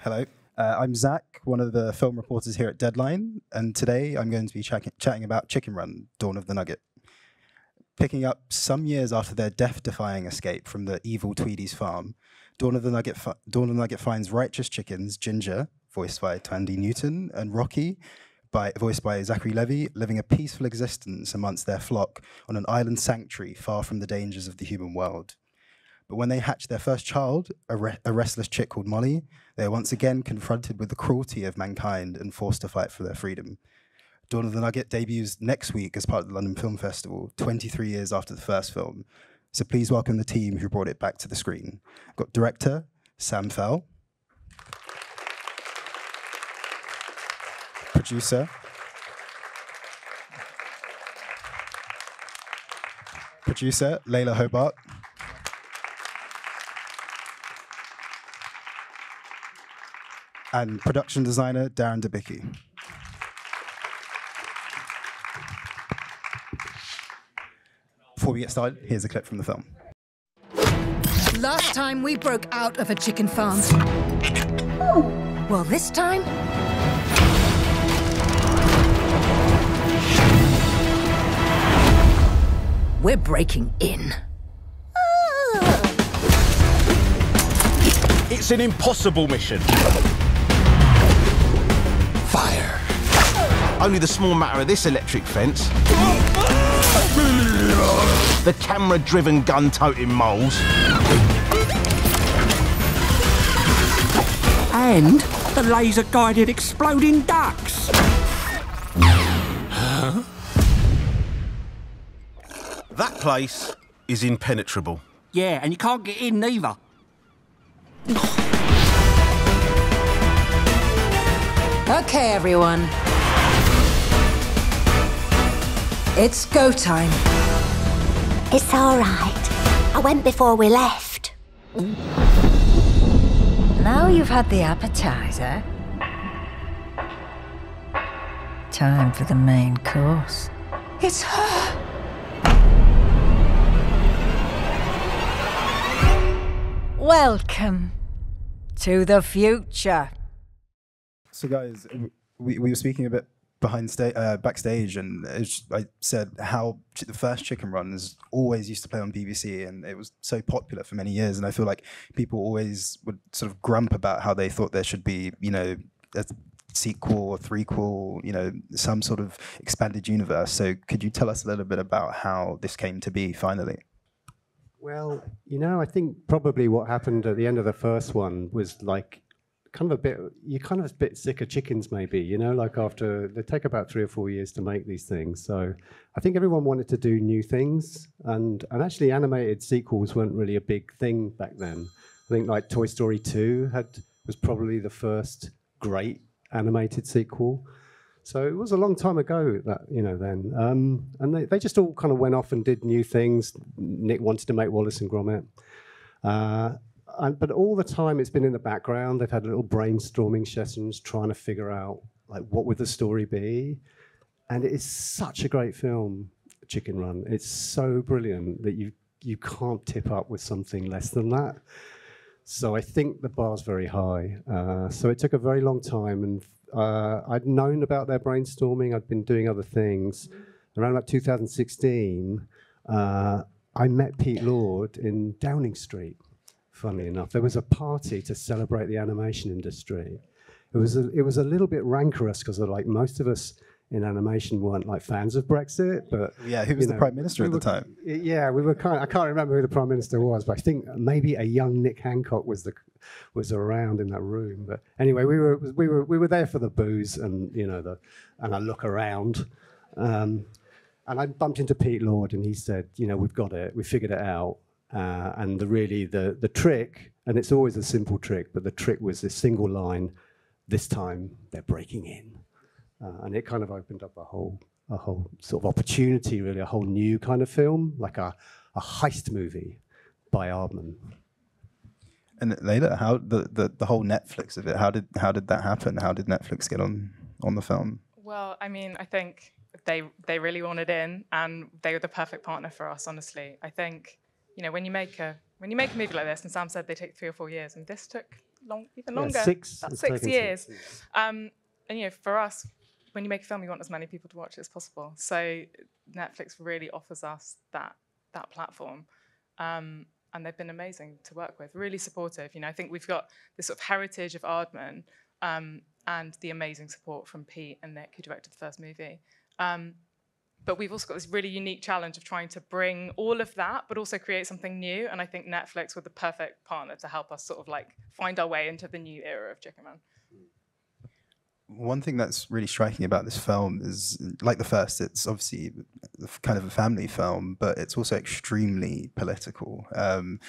Hello, I'm Zach, one of the film reporters here at Deadline, and today I'm going to be chatting about Chicken Run, Dawn of the Nugget. Picking up some years after their death-defying escape from the evil Tweedy's farm, Dawn of the Nugget finds righteous chickens, Ginger, voiced by Tandy Newton, and Rocky, voiced by Zachary Levi, living a peaceful existence amongst their flock on an island sanctuary far from the dangers of the human world. But when they hatch their first child, a restless chick called Molly, they are once again confronted with the cruelty of mankind and forced to fight for their freedom. Dawn of the Nugget debuts next week as part of the London Film Festival, 23 years after the first film. So please welcome the team who brought it back to the screen. I've got director Sam Fell, producer Layla Hobart, and production designer Darren Debicki. Before we get started, here's a clip from the film. Last time we broke out of a chicken farm. Well, this time... we're breaking in. It's an impossible mission. Fire. Only the small matter of this electric fence. The camera-driven gun-toting moles. And the laser-guided exploding ducks. Huh? That place is impenetrable. Yeah, and you can't get in neither. Okay, everyone. It's go time. It's all right. I went before we left. Now you've had the appetizer. Time for the main course. It's her. Welcome to the future. So guys, we were speaking a bit backstage, and I said how the first Chicken Runs always used to play on BBC, and it was so popular for many years. And I feel like people always would sort of grump about how they thought there should be, you know, a sequel or threequel, you know, some sort of expanded universe. So could you tell us a little bit about how this came to be finally? Well, you know, I think probably what happened at the end of the first one was like you're kind of a bit sick of chickens, maybe, you know, like after, they take about 3 or 4 years to make these things. So I think everyone wanted to do new things, and actually animated sequels weren't really a big thing back then. I think like Toy Story 2 was probably the first great animated sequel. So it was a long time ago that, you know, then. And they just all kind of went off and did new things. Nick wanted to make Wallace and Gromit. But all the time it's been in the background. They've had little brainstorming sessions trying to figure out, like, what would the story be? And it is such a great film, Chicken Run. It's so brilliant that you can't tip up with something less than that. So I think the bar's very high. So it took a very long time, and I'd known about their brainstorming. I'd been doing other things. Around about 2016, I met Pete Lord in Downing Street. Funnily enough, there was a party to celebrate the animation industry. It was a little bit rancorous because, like, most of us in animation weren't like fans of Brexit, but yeah, who was the Prime Minister at the time? Yeah, we were I can't remember who the Prime Minister was, but I think maybe a young Nick Hancock was around in that room. But anyway, we were there for the booze and, you know, and a look around. And I bumped into Pete Lord, and he said, you know, we've got it, we figured it out. And the trick, and it's always a simple trick, but the trick was this single line, this time they're breaking in. And it kind of opened up a whole sort of opportunity, really, a whole new kind of film, like a heist movie by Aardman. And later, how the whole Netflix of it, how did that happen? How did Netflix get on the film? Well, I mean, I think they really wanted in, and they were the perfect partner for us, honestly. I think, you know, when you make a movie like this, and Sam said they take 3 or 4 years, and this took even longer. About 6 years. And for us, when you make a film, you want as many people to watch it as possible. So Netflix really offers us that platform. And they've been amazing to work with, really supportive. I think we've got this sort of heritage of Aardman and the amazing support from Pete and Nick, who directed the first movie. But we've also got this really unique challenge of trying to bring all of that, but also create something new. And I think Netflix were the perfect partner to help us sort of like find our way into the new era of Chicken Run. One thing that's really striking about this film is, like the first, it's obviously kind of a family film, but it's also extremely political, and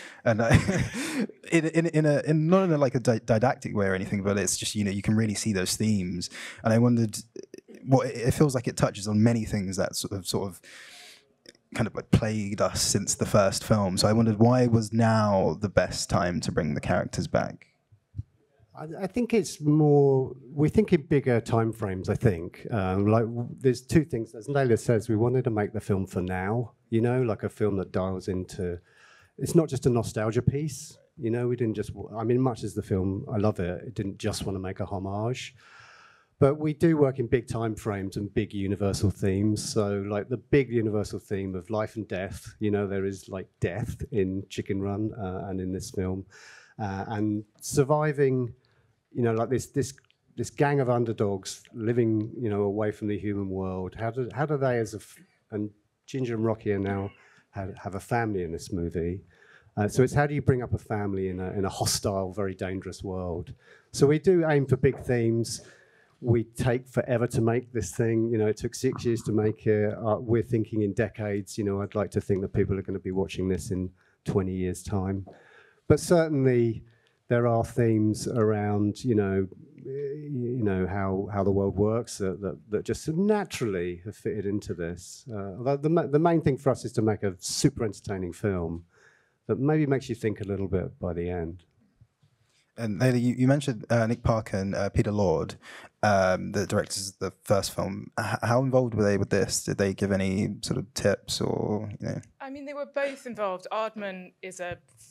in not in a like a didactic way or anything, but it's just you can really see those themes. And I wondered, it feels like it touches on many things that sort of kind of like plagued us since the first film. So I wondered, why was now the best time to bring the characters back? I think it's more, we think in bigger time frames, I think. Like there's two things. As Layla says, we wanted to make the film for now, like a film that dials into, it's not just a nostalgia piece. We didn't just, much as the film, I love it, it didn't just want to make a homage. But we do work in big time frames and big universal themes. So like the big universal theme of life and death, there is like death in Chicken Run and in this film. And surviving, like this gang of underdogs living, away from the human world. How do they, and Ginger and Rocky are now have a family in this movie. So it's how do you bring up a family in a hostile, very dangerous world. So we do aim for big themes. We take forever to make this thing. It took 6 years to make it. We're thinking in decades. I'd like to think that people are going to be watching this in 20 years' time. But certainly, there are themes around, how the world works that just naturally have fitted into this. The main thing for us is to make a super entertaining film that maybe makes you think a little bit by the end. And Layla, you mentioned Nick Parker and Peter Lord, the directors of the first film. How involved were they with this? Did they give any sort of tips or, They were both involved. Aardman is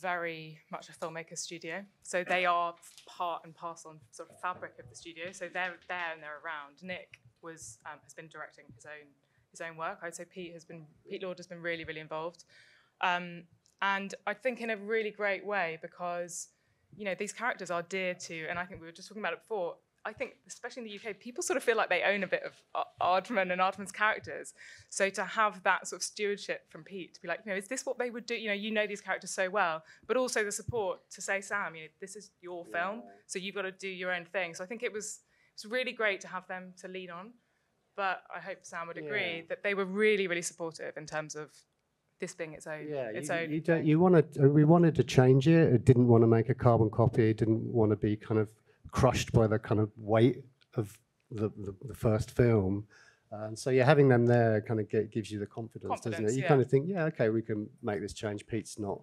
very much a filmmaker studio. So they are part and parcel and sort of fabric of the studio. So they're there and they're around. Nick has been directing his own work. I'd say Pete Lord has been really, really involved. And I think in a really great way because these characters are dear to, and I think we were just talking about it before, I think, especially in the UK, people sort of feel like they own a bit of Aardman and Aardman's characters. So to have that sort of stewardship from Pete, to be like, is this what they would do? These characters so well, but also the support to say, Sam, this is your film, so you've got to do your own thing. So I think it was really great to have them to lean on. But I hope Sam would agree that they were really, really supportive in terms of this being its own. We wanted to change it. It didn't want to make a carbon copy. It didn't want to be kind of crushed by the kind of weight of the first film. So having them there kind of gives you the confidence, doesn't it? You kind of think, okay, we can make this change. Pete's not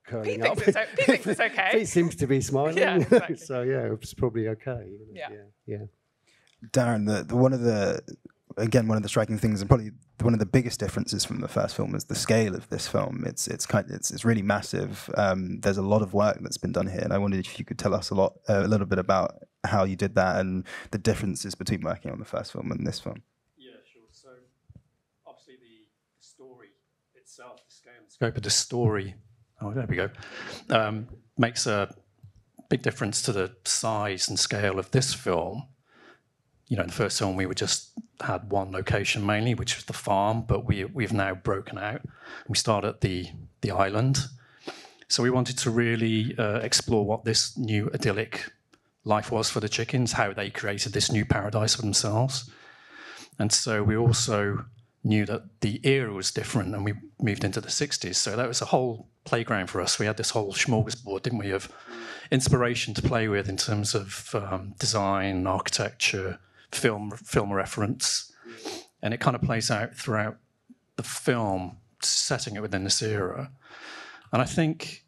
curling Pete up. Thinks it's okay. Pete seems to be smiling. Yeah, exactly. So it's probably okay. Yeah. Darren, one of the striking things, and probably one of the biggest differences from the first film, is the scale of this film. It's really massive. There's a lot of work that's been done here, and I wondered if you could tell us a little bit about how you did that and the differences between working on the first film and this film. Yeah, sure. So obviously the story itself, the scale and scope of the story, there we go, makes a big difference to the size and scale of this film. In the first film, we had one location mainly, which was the farm, but we've now broken out. We start at the island. So we wanted to really explore what this new idyllic life was for the chickens, how they created this new paradise for themselves. And so we also knew that the era was different, and we moved into the 60s. So that was a whole playground for us. We had this whole smorgasbord, didn't we, of inspiration to play with in terms of design, architecture, film reference, and it kind of plays out throughout the film, setting it within this era. And I think,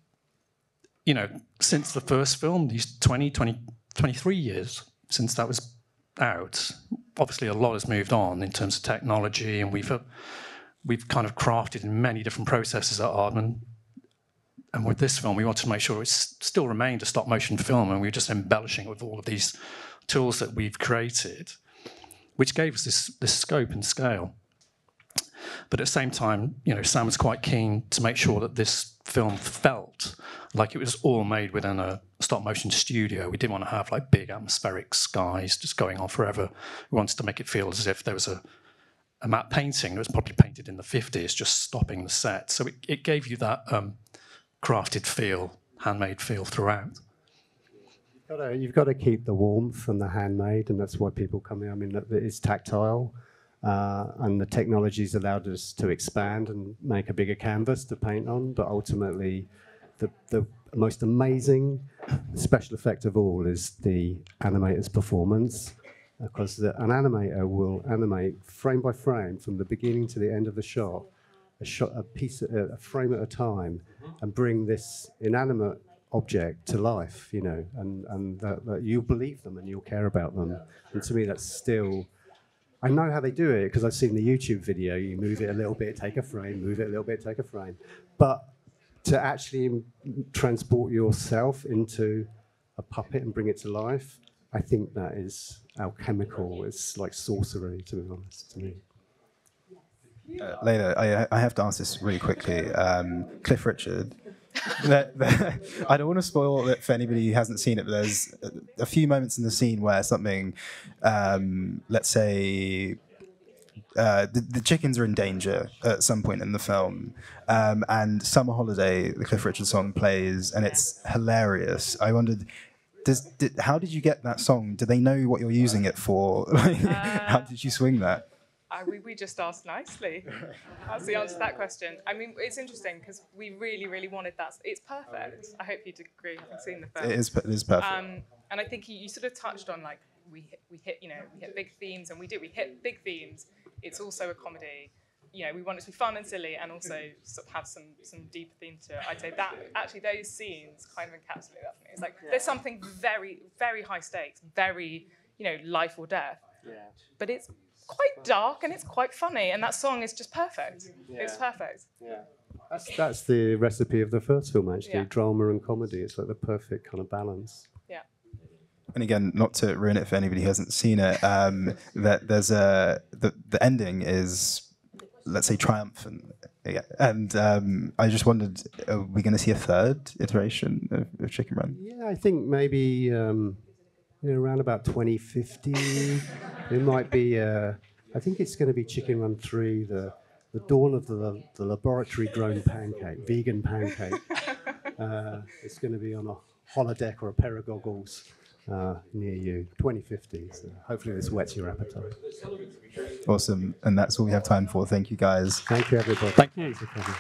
since the first film, these 23 years since that was out, obviously a lot has moved on in terms of technology, and we've kind of crafted in many different processes at Aardman And with this film, we wanted to make sure it still remained a stop-motion film, and we were just embellishing it with all of these tools that we've created, which gave us this scope and scale. But at the same time, Sam was quite keen to make sure that this film felt like it was all made within a stop-motion studio. We didn't want to have like big atmospheric skies just going on forever. We wanted to make it feel as if there was a matte painting that was probably painted in the 50s, just stopping the set. So it gave you that crafted feel, handmade feel throughout. You've got to keep the warmth and the handmade, and that's why people come in. I mean, it's tactile, and the technology's allowed us to expand and make a bigger canvas to paint on. But ultimately, the most amazing special effect of all is the animator's performance, because an animator will animate frame by frame from the beginning to the end of the shot, a frame at a time, and bring this inanimate object to life, and that you believe them and you'll care about them. And to me, that's still, I know how they do it because I've seen the YouTube video. You move it a little bit, take a frame, move it a little bit, take a frame. But to actually transport yourself into a puppet and bring it to life, I think that is alchemical. It's like sorcery, to be honest, to me. Layla, I have to ask this really quickly. Cliff Richard, I don't want to spoil it for anybody who hasn't seen it, but there's a few moments in the scene where something, let's say, the chickens are in danger at some point in the film, and Summer Holiday, the Cliff Richard song, plays, and it's hilarious. I wondered, how did you get that song? Do they know what you're using it for? How did you swing that? We just asked nicely. That's the answer to that question. I mean, it's interesting because we really, really wanted that. It's perfect. I hope you'd agree, having seen the film. It is perfect. And I think you sort of touched on, like, we hit big themes, and we hit big themes. It's also a comedy. We want it to be fun and silly, and also sort of have some deeper theme to it. I'd say that actually those scenes kind of encapsulate that for me. It's like there's something very, very high stakes, very life or death. Yeah. But it's quite dark and it's quite funny, and that song is just perfect. Yeah. It's perfect. Yeah. That's the recipe of the first film, actually. Drama and comedy. It's like the perfect kind of balance. Yeah. And again, not to ruin it for anybody who hasn't seen it, that there's the ending is, let's say, triumphant. Yeah. And I just wondered, are we going to see a third iteration of Chicken Run? Yeah, I think maybe around about 2050, it might be. I think it's going to be Chicken Run 3, the dawn of the laboratory-grown pancake, vegan pancake. It's going to be on a holodeck or a pair of goggles near you, 2050. So hopefully this whets your appetite. Awesome. And that's all we have time for. Thank you, guys. Thank you, everybody. Thank you. Thanks for coming.